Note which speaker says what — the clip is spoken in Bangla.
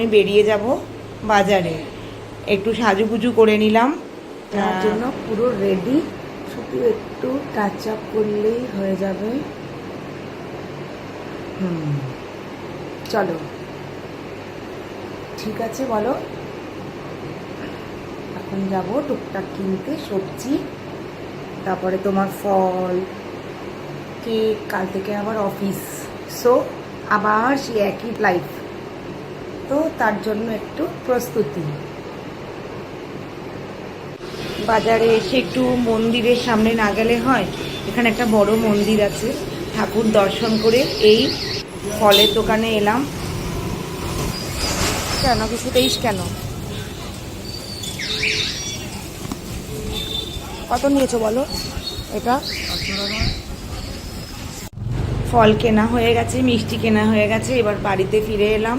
Speaker 1: আমি বেরিয়ে যাব বাজারে, একটু সাজুগুজু করে নিলাম,
Speaker 2: তার জন্য পুরো রেডি, শুধু একটু টাচ আপ করলেই হয়ে যাবে। চলো, ঠিক আছে, বলো। এখন যাব টুকটাক কিনতে, সবজি, তারপরে তোমার ফল, কেক, কাল থেকে আবার অফিস, সো আবার সেই একই লাইফ, তো তার জন্য একটু প্রস্তুতি।
Speaker 1: বাজারে এসে একটু মন্দিরের সামনে না গেলে হয়। এখানে একটা বড় মন্দির আছে, ঠাকুর দর্শন করে এই ফলের দোকানে এলাম। কেন 223 কেন? কত নিয়েছো বলো? এটা ফল কেনা হয়ে গেছে, মিষ্টি কেনা হয়ে গেছে, এবার বাড়িতে ফিরে এলাম।